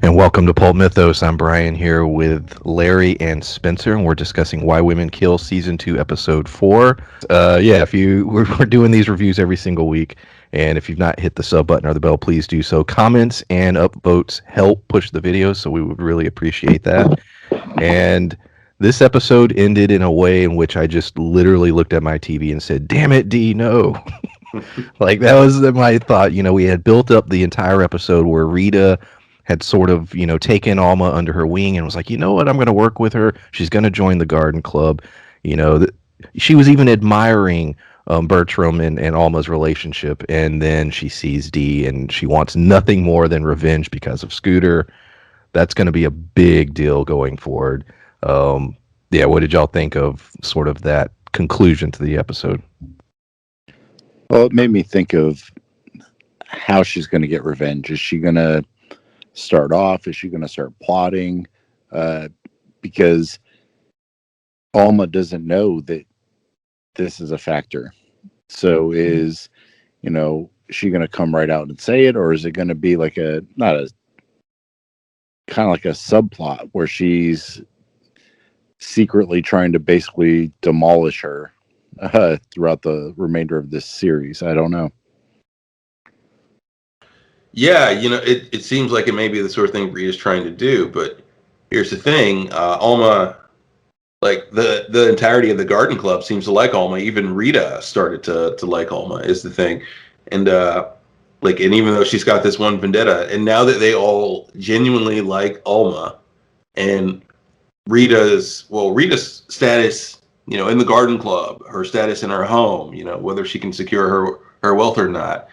And welcome to Pulp Mythos. I'm Brian here with Larry and Spencer, and we're discussing Why Women Kill Season 2, Episode 4. Yeah, if you we're doing these reviews every single week, and if you've not hit the sub button or the bell, please do so. Comments and upvotes help push the videos, so we would really appreciate that. And this episode ended in a way in which I just literally looked at my TV and said, "Damn it, D, no." Like that was my thought. We had built up the entire episode where Rita had sort of, taken Alma under her wing and was like, you know what, I'm going to work with her. She's going to join the garden club. She was even admiring Bertram and Alma's relationship. And then she sees Dee and she wants nothing more than revenge because of Scooter. That's going to be a big deal going forward. Yeah, what did y'all think of sort of that conclusion to the episode? Well, it made me think of how she's going to get revenge. Is she going to start off? Is she going to start plotting? Because Alma doesn't know that this is a factor. So is, she going to come right out and say it? Or is it going to be like not a, kind of like a subplot where she's secretly trying to basically demolish her throughout the remainder of this series? I don't know. Yeah, it seems like it may be the sort of thing Rita's trying to do, but here's the thing. Alma, like the entirety of the garden club seems to like Alma. Even Rita started to like Alma, is the thing. And and even though she's got this one vendetta, and now that they all genuinely like Alma, and Rita's status, in the garden club, her status in her home, whether she can secure her wealth or not,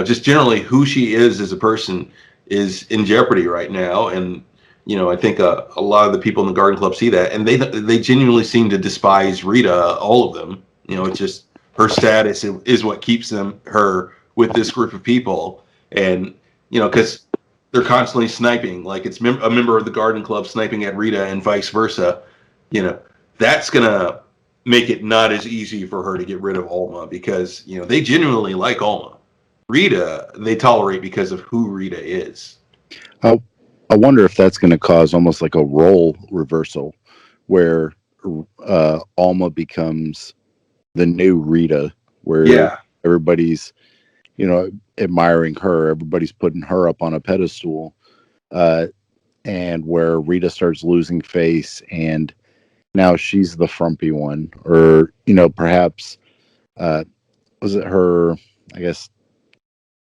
just generally who she is as a person is in jeopardy right now. And, I think a lot of the people in the garden club see that, and they genuinely seem to despise Rita, all of them. It's just her status is what keeps her with this group of people. And, because they're constantly sniping, like it's a member of the garden club sniping at Rita and vice versa. That's going to make it not as easy for her to get rid of Alma, because, they genuinely like Alma. Rita, they tolerate because of who Rita is. I wonder if that's going to cause almost like a role reversal where Alma becomes the new Rita, where everybody's, admiring her. Everybody's putting her up on a pedestal, and where Rita starts losing face, and now she's the frumpy one. Or, perhaps, was it her, I guess,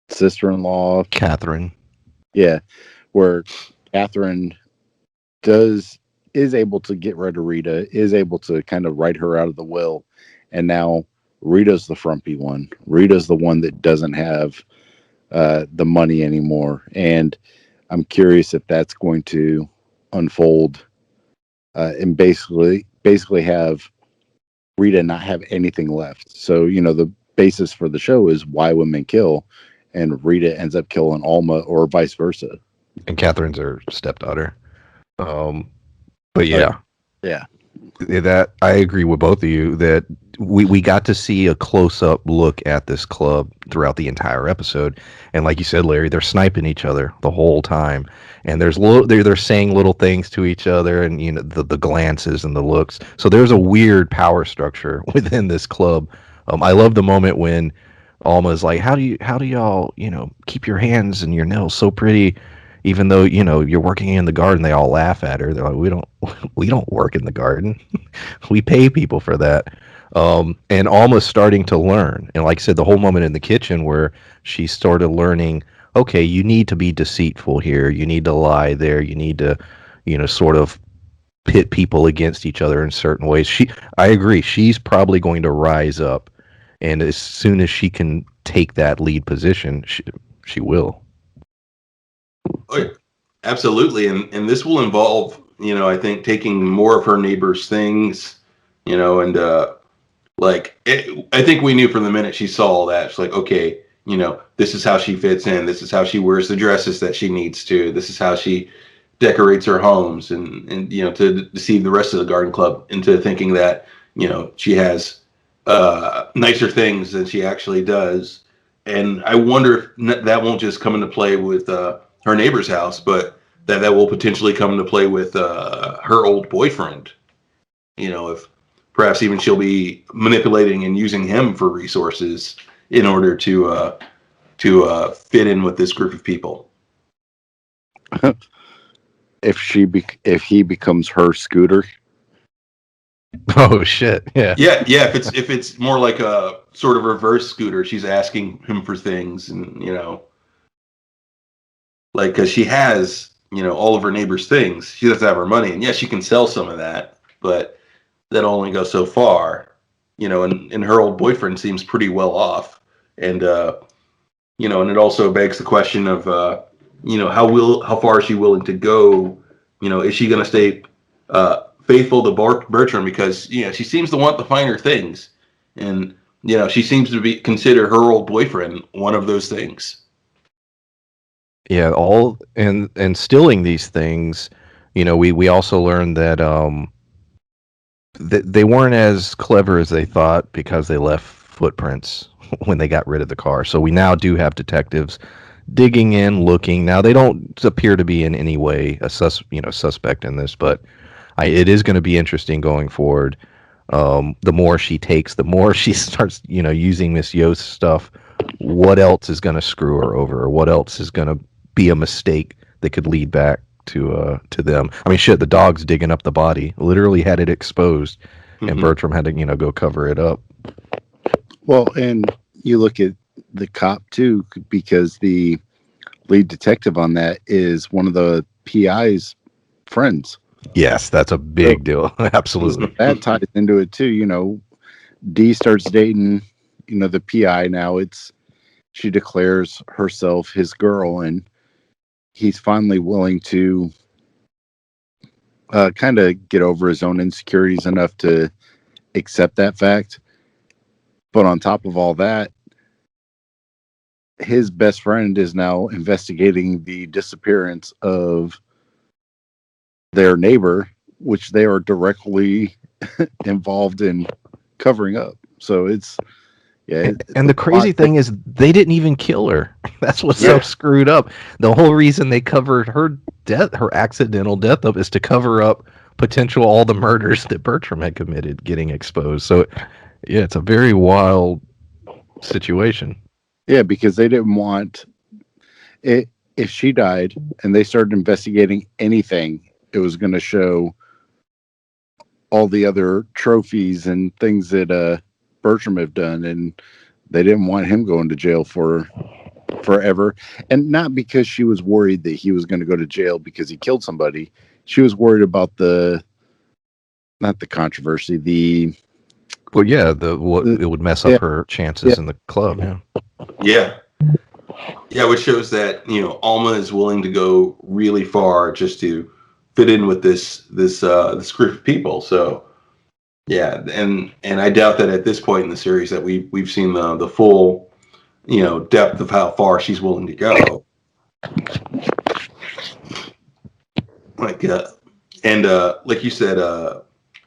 sister-in-law? Catherine. Yeah, where Catherine is able to get rid of Rita, is able to kind of write her out of the will, and now Rita's the frumpy one. Rita's the one that doesn't have the money anymore, and I'm curious if that's going to unfold and basically have Rita not have anything left. So the basis for the show is why women kill, and Rita ends up killing Alma, or vice versa. And Catherine's her stepdaughter. But yeah. Yeah. That I agree with both of you that we got to see a close-up look at this club throughout the entire episode, and like you said, Larry, they're sniping each other the whole time, and they're saying little things to each other, and the glances and the looks. So there's a weird power structure within this club. I love the moment when Alma's like, how do y'all keep your hands and your nails so pretty, even though you're working in the garden? They all laugh at her. They're like, we don't work in the garden. We pay people for that. And Alma's starting to learn, and like I said, the whole moment in the kitchen where she started learning, okay, you need to be deceitful here, you need to lie there, you need to sort of pit people against each other in certain ways. I agree, she's probably going to rise up, and as soon as she can take that lead position, she will. Oh, yeah. Absolutely. And this will involve, I think, taking more of her neighbors' things, and I think we knew from the minute she saw all that. It's like, okay, this is how she fits in. This is how she wears the dresses that she needs to. This is how she decorates her homes, and to deceive the rest of the garden club into thinking that, she has nicer things than she actually does. And I wonder if that won't just come into play with her neighbor's house, but that will potentially come into play with her old boyfriend. If perhaps even she'll be manipulating and using him for resources in order to fit in with this group of people. If he becomes her Scooter. Oh shit! Yeah. Yeah. If it's more like a sort of reverse Scooter, she's asking him for things, and like because she has all of her neighbors' things. She doesn't have her money, and yes, she can sell some of that, but that only goes so far. And her old boyfriend seems pretty well off, and and it also begs the question of how far is she willing to go? Is she going to stay faithful to Bertram because she seems to want the finer things, and she seems to be consider her old boyfriend one of those things. Yeah, all and stealing these things, we also learned that they weren't as clever as they thought because they left footprints when they got rid of the car. So we now do have detectives digging in, looking. Now they don't appear to be in any way a suspect in this, but it is going to be interesting going forward. The more she takes, the more she starts, using Miss Yost stuff. What else is going to screw her over, or what else is going to be a mistake that could lead back to them? I mean, shit, the dog's digging up the body, literally had it exposed, and Bertram had to, go cover it up. Well, and you look at the cop too, because the lead detective on that is one of the PI's friends. Yes, that's a big deal. Absolutely. So that ties into it too. Dee starts dating, the PI. Now she declares herself his girl, and he's finally willing to kind of get over his own insecurities enough to accept that fact. But on top of all that, his best friend is now investigating the disappearance of their neighbor, which they are directly involved in covering up. So it's and the crazy thing is they didn't even kill her. That's what's so screwed up. The whole reason they covered her death, her accidental death up, is to cover up all the murders that Bertram had committed getting exposed. So yeah, it's a very wild situation. Yeah, because they didn't want it. If she died and they started investigating anything, it was going to show all the other trophies and things that Bertram have done, and they didn't want him going to jail for forever. And not because she was worried that he was going to go to jail because he killed somebody. She was worried about not the controversy, it would mess up her chances in the club. Yeah, which shows that Alma is willing to go really far just to fit in with this group of people. So yeah, and I doubt that at this point in the series that we've seen the full depth of how far she's willing to go. Like like you said,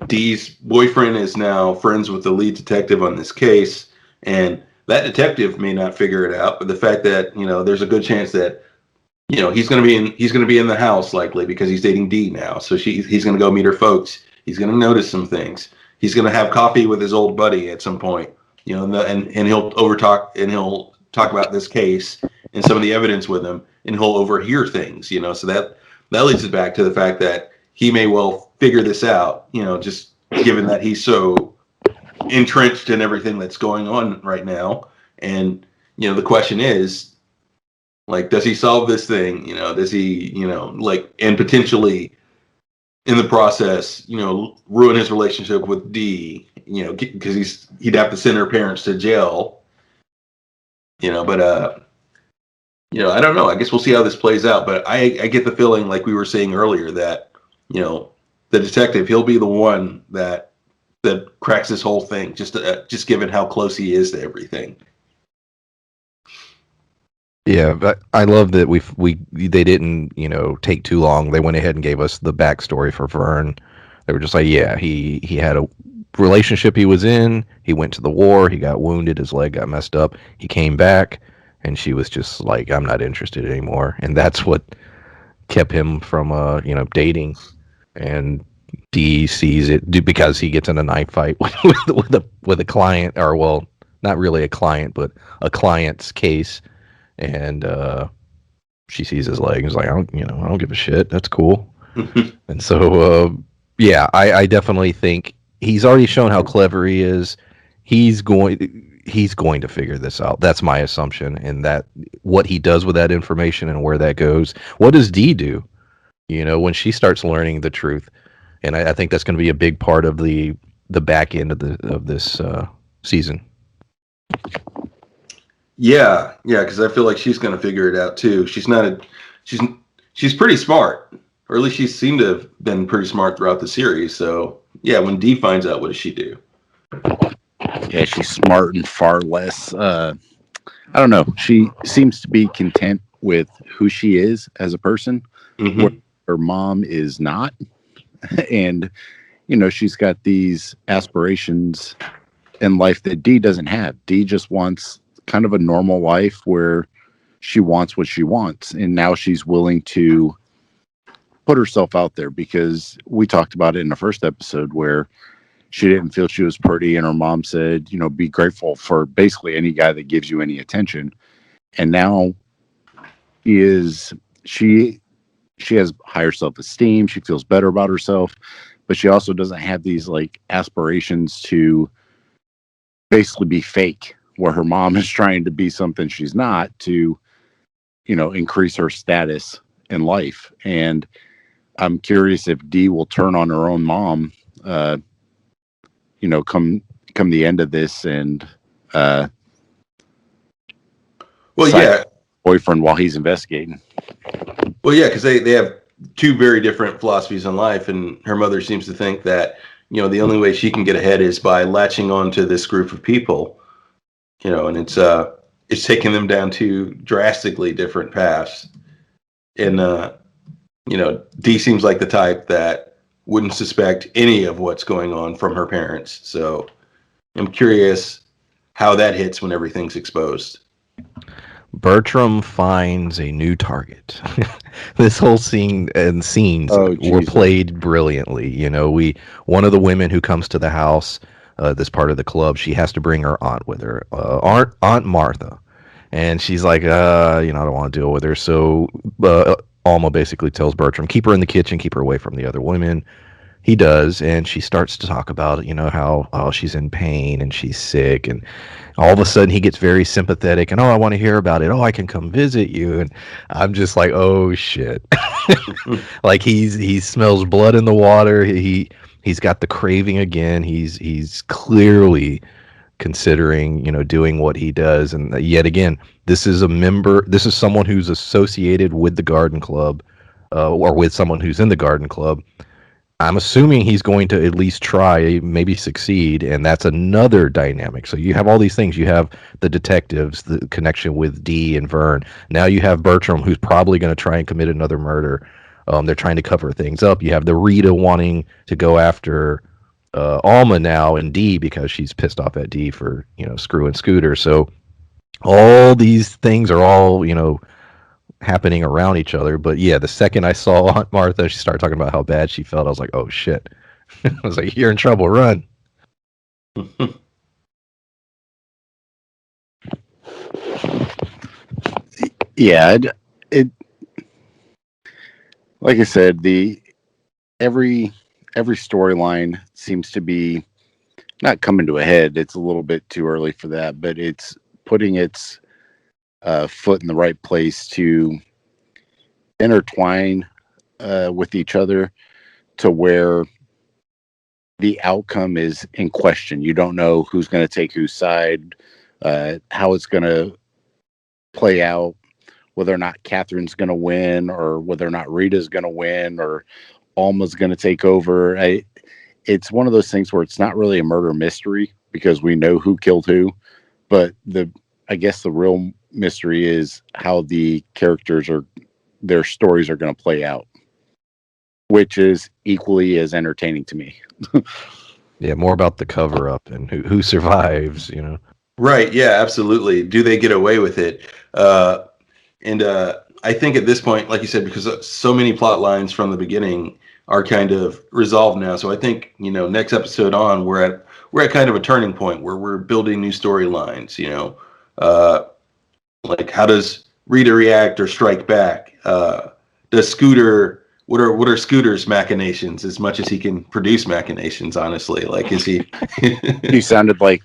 Dee's boyfriend is now friends with the lead detective on this case, and that detective may not figure it out, but the fact that there's a good chance that he's going to be in the house likely because he's dating Dee now, so he's going to go meet her folks. He's going to notice some things. He's going to have coffee with his old buddy at some point, and he'll he'll talk about this case and some of the evidence with him, and he'll overhear things, so that leads us back to the fact that he may well figure this out, just given that he's so entrenched in everything that's going on right now. And the question is, like, does he solve this thing? Does he and potentially in the process ruin his relationship with Dee, because he'd have to send her parents to jail, but I don't know. I guess we'll see how this plays out, but I get the feeling, like we were saying earlier, that the detective, he'll be the one that cracks this whole thing, just given how close he is to everything. Yeah, but I love that they didn't take too long. They went ahead and gave us the backstory for Vern. They were just like, yeah, he had a relationship he was in. He went to the war. He got wounded. His leg got messed up. He came back, and she was just like, I'm not interested anymore. And that's what kept him from dating, and Dee sees it because he gets in a knife fight with a client, or well, not really a client, but a client's case, and she sees his leg and is like, I don't give a shit. That's cool. And so, yeah, I definitely think he's already shown how clever he is. He's going to figure this out. That's my assumption, and that what he does with that information and where that goes. What does Dee do? When she starts learning the truth, and I think that's going to be a big part of the back end of this season. Yeah, because I feel like she's going to figure it out too. She's pretty smart, or at least she seemed to have been pretty smart throughout the series. So yeah, when Dee finds out, what does she do? Yeah, she's smart and far less. I don't know. She seems to be content with who she is as a person, where her mom is not, and she's got these aspirations in life that Dee doesn't have. Dee just wants kind of a normal life where she wants what she wants, and now she's willing to put herself out there, because we talked about it in the first episode where she didn't feel she was pretty, and her mom said, be grateful for basically any guy that gives you any attention. And now she has higher self-esteem. She feels better about herself, but she also doesn't have these like aspirations to basically be fake, where her mom is trying to be something she's not, to increase her status in life. And I'm curious if Dee will turn on her own mom come the end of this, and boyfriend while he's investigating. Well, yeah, because they have two very different philosophies on life, and her mother seems to think that the only way she can get ahead is by latching on to this group of people, and it's taking them down two drastically different paths. And Dee seems like the type that wouldn't suspect any of what's going on from her parents. So I'm curious how that hits when everything's exposed. Bertram finds a new target. This whole scene and scenes were played brilliantly. One of the women who comes to the house, this part of the club, she has to bring her aunt with her, Aunt Martha, and she's like, I don't want to deal with her. So Alma basically tells Bertram, keep her in the kitchen, keep her away from the other women. He does, and she starts to talk about, how she's in pain and she's sick, and all of a sudden he gets very sympathetic, and I want to hear about it. I can come visit you, and I'm just like, oh shit, like he smells blood in the water. He's got the craving again. He's clearly considering doing what he does, and yet again, this is someone who's associated with the garden club, or with someone who's in the garden club. I'm assuming he's going to at least try, maybe succeed, and that's another dynamic. So you have all these things. You have the detectives, the connection with Dee and Vern. Now you have Bertram, who's probably going to try and commit another murder. They're trying to cover things up. You have the Rita wanting to go after Alma now, and Dee, because she's pissed off at Dee for screwing Scooter. So all these things are all happening around each other. But yeah, the second I saw Aunt Martha, she started talking about how bad she felt. I was like, oh shit. I was like, you're in trouble, run. Yeah, it like I said, every storyline seems to be not coming to a head. It's a little bit too early for that, but it's putting its foot in the right place to intertwine with each other, to where the outcome is in question. You don't know who's going to take whose side, how it's going to play out, whether or not Catherine's going to win, or whether or not Rita's going to win, or Alma's going to take over. It's one of those things where it's not really a murder mystery, because we know who killed who, but I guess the real mystery is how the characters their stories are going to play out, which is equally as entertaining to me. Yeah, more about the cover up and who survives, Right, yeah, absolutely. Do they get away with it? And I think at this point, like you said, because so many plot lines from the beginning are kind of resolved now. So I think, next episode on, we're at kind of a turning point where we're building new storylines. Uh, like how does Rita react or strike back? Does Scooter? What are Scooter's machinations? As much as he can produce machinations, honestly, like is he? You sounded like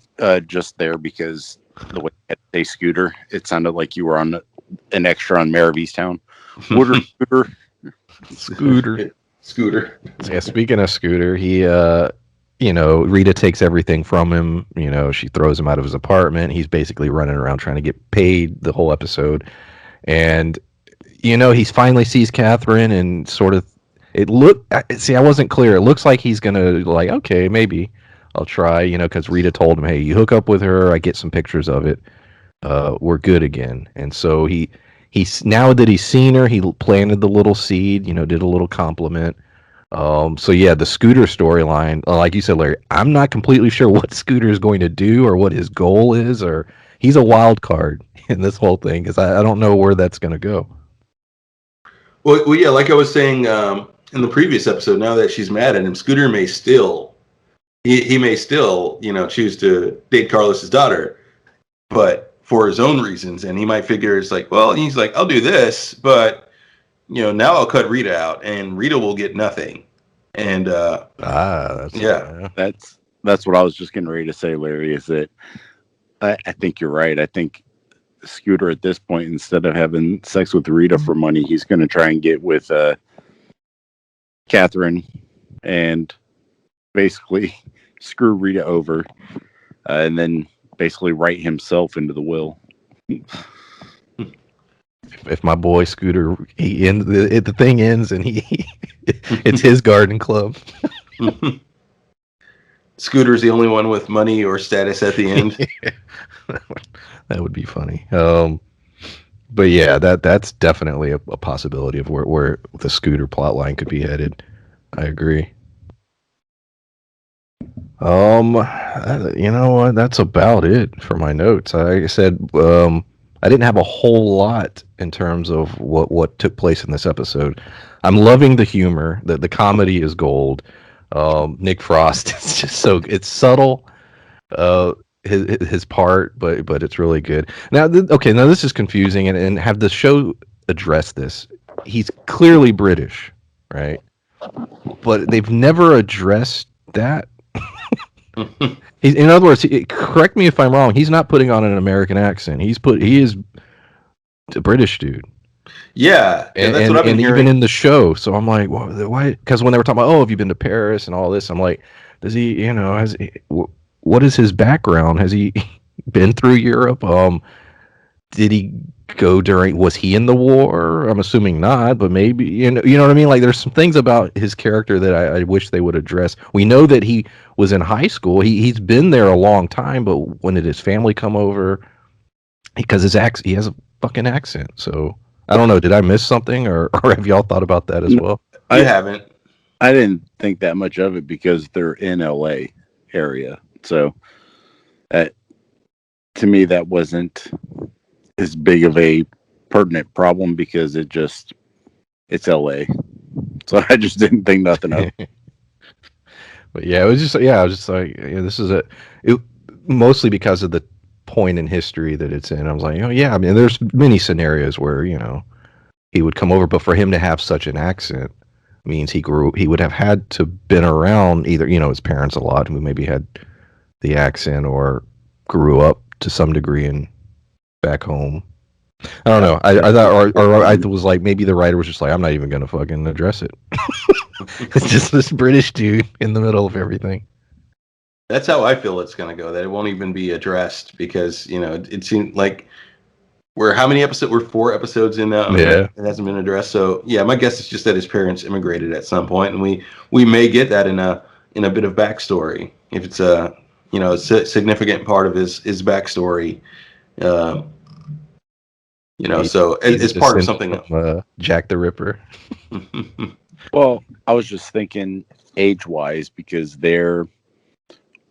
just there because the way I say Scooter, it sounded like you were on an extra on Mayor of Easttown. What are Scooter? Scooter. Scooter. Yeah, speaking of Scooter, he Rita takes everything from him. She throws him out of his apartment. He's basically running around trying to get paid the whole episode. And he finally sees Catherine and sort of I wasn't clear. It looks like he's going to like, okay, maybe I'll try, because Rita told him, hey, you hook up with her, I get some pictures of it. We're good again. And so he's now that he's seen her, he planted the little seed, did a little compliment. So yeah, the Scooter storyline, like you said, Larry, I'm not completely sure what Scooter is going to do or what his goal is, or he's a wild card in this whole thing because I don't know where that's going to go. Well, yeah, like I was saying in the previous episode, now that she's mad at him, Scooter may still, he may still, choose to date Carlos's daughter, but for his own reasons, and he might figure it's like, well, he's like, I'll do this, but now I'll cut Rita out, and Rita will get nothing. And that's what I was just getting ready to say, Larry. Is that I think you're right. I think Scooter at this point, instead of having sex with Rita for money, he's going to try and get with Catherine and basically screw Rita over, and then basically write himself into the will. If my boy Scooter, the thing ends and it's his garden club. Scooter's the only one with money or status at the end. That would be funny. But yeah, that's definitely a possibility of where the Scooter plotline could be headed. I agree. You know what? That's about it for my notes. Like I said, I didn't have a whole lot in terms of what took place in this episode. I'm loving the humor. The comedy is gold. Nick Frost is just it's subtle. His part, but it's really good. Now, now this is confusing, and have the show address this. He's clearly British, right? But they've never addressed that. In other words, correct me if I'm wrong. He's not putting on an American accent. He is a British dude. Yeah, that's what I've been hearing. Even in the show. So I'm like, well, why? Because when they were talking about, have you been to Paris and all this? I'm like, does he? What is his background? Has he been through Europe? Did he go was he in the war? I'm assuming not, but maybe, you know what I mean? Like there's some things about his character that I wish they would address. We know that he was in high school. He's been there a long time, but when did his family come over? Because he has a fucking accent. So I don't know. Did I miss something or have y'all thought about that as well? I haven't. I didn't think that much of it because they're in LA area. So to me, that wasn't as big of a pertinent problem because it's LA. So I just didn't think nothing of it. But yeah, I was just like, this is mostly because of the point in history that it's in. I was like, I mean, there's many scenarios where, he would come over, but for him to have such an accent means he would have had to been around either, his parents a lot who maybe had the accent or grew up to some degree in back home. I don't know. I thought, or I was like, maybe the writer was just like, I'm not even gonna fucking address it. It's just this British dude in the middle of everything. That's how I feel it's gonna go. That it won't even be addressed because it seemed like how many episodes? We're 4 episodes in now. Yeah, it hasn't been addressed. So yeah, my guess is just that his parents immigrated at some point, and we may get that in a bit of backstory if it's a significant part of his backstory. So it's part of something else. Jack the Ripper. Well, I was just thinking age-wise because they're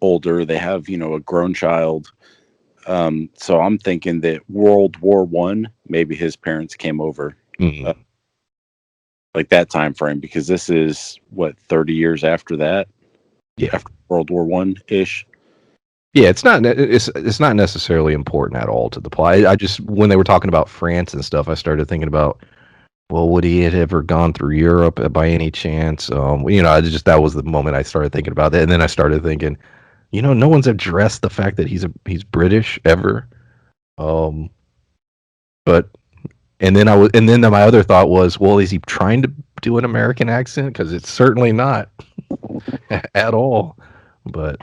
older. They have, a grown child. So I'm thinking that World War I, maybe his parents came over Mm. like that time frame, because this is what 30 years after that, Yeah. after World War One ish. Yeah, it's not necessarily important at all to the plot. I just when they were talking about France and stuff, I started thinking about, well, would he have ever gone through Europe by any chance? I just that was the moment I started thinking about that, and then I started thinking, no one's addressed the fact that he's British ever. Um, but and then my other thought was, well, is he trying to do an American accent? Because it's certainly not at all. But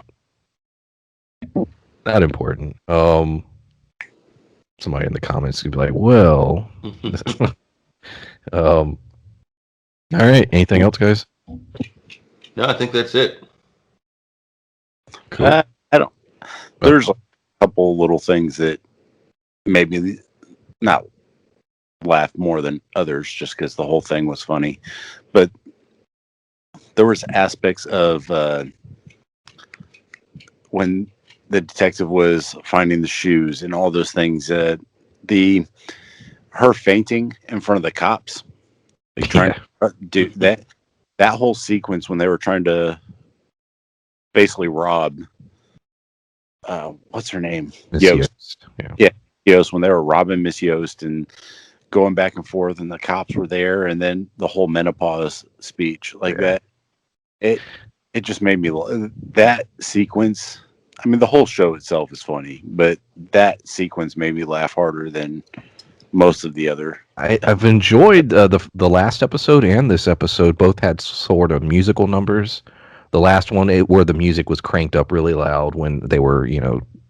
not important. Somebody in the comments could be like, well, all right. Anything else, guys? No, I think that's it. Cool. I don't. There's a couple little things that maybe not laugh more than others, just because the whole thing was funny. But there was aspects of when the detective was finding the shoes and all those things. Her fainting in front of the cops, like trying to do that whole sequence when they were trying to basically rob. What's her name? Yost. Yeah, Yost. When they were robbing Miss Yost and going back and forth, and the cops were there, and then the whole menopause speech like that. It just made me that sequence. I mean, the whole show itself is funny, but that sequence made me laugh harder than most of the other. I've enjoyed the last episode and this episode. Both had sort of musical numbers. The last one, where the music was cranked up really loud when they were,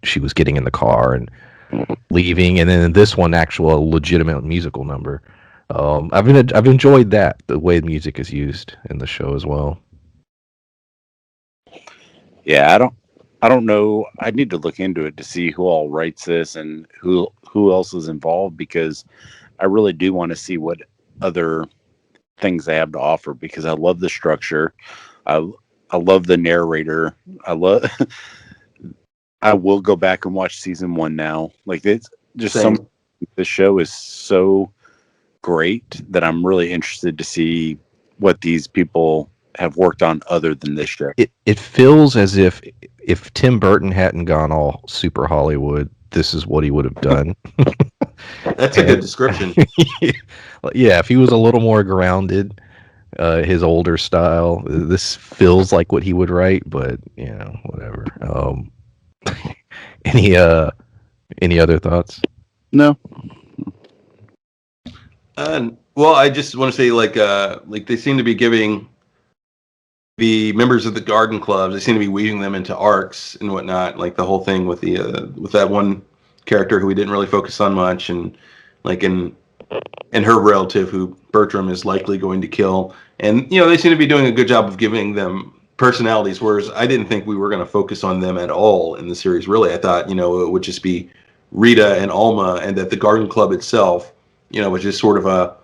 she was getting in the car and leaving, and then this one, actual legitimate musical number. I've enjoyed that, the way the music is used in the show as well. Yeah, I don't know. I need to look into it to see who all writes this and who else is involved, because I really do want to see what other things they have to offer, because I love the structure. I love the narrator. I will go back and watch season 1 now. Like, it's just the show is so great that I'm really interested to see what these people have worked on other than this show. It feels as if Tim Burton hadn't gone all super Hollywood, this is what he would have done. That's a good description. Yeah, if he was a little more grounded, his older style, this feels like what he would write, but whatever. Any other thoughts? No. Well, I just want to say, like they seem to be giving the members of the garden clubs, they seem to be weaving them into arcs and whatnot, like the whole thing with the with that one character who we didn't really focus on much, and like in her relative who Bertram is likely going to kill, and they seem to be doing a good job of giving them personalities, whereas I didn't think we were going to focus on them at all in the series. Really, I thought it would just be Rita and Alma, and that the garden club itself was just sort of a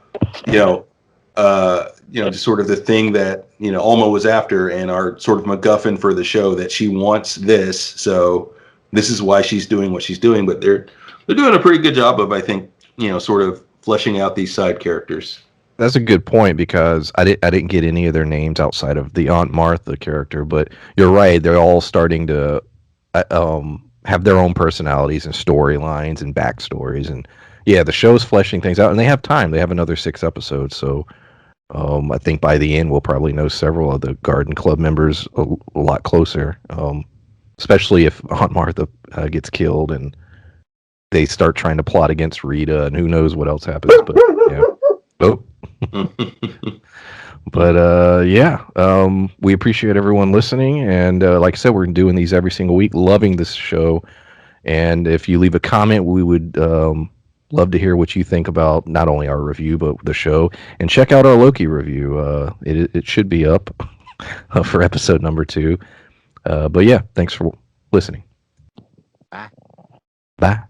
just sort of the thing that Alma was after, and our sort of MacGuffin for the show, that she wants this, so this is why she's doing what she's doing. But they're doing a pretty good job of, I think, sort of fleshing out these side characters. That's a good point, because I didn't get any of their names outside of the Aunt Martha character, but you're right, they're all starting to have their own personalities and storylines and backstories, and yeah, the show's fleshing things out, and they have time. They have another 6 episodes, so I think by the end we'll probably know several of the Garden Club members a lot closer, especially if Aunt Martha gets killed and they start trying to plot against Rita, and who knows what else happens. But yeah, we appreciate everyone listening, and like I said, we're doing these every single week. Loving this show, and if you leave a comment, we would love to hear what you think about not only our review but the show. And check out our Loki review. It should be up for episode number 2. But yeah, thanks for listening. Bye. Bye.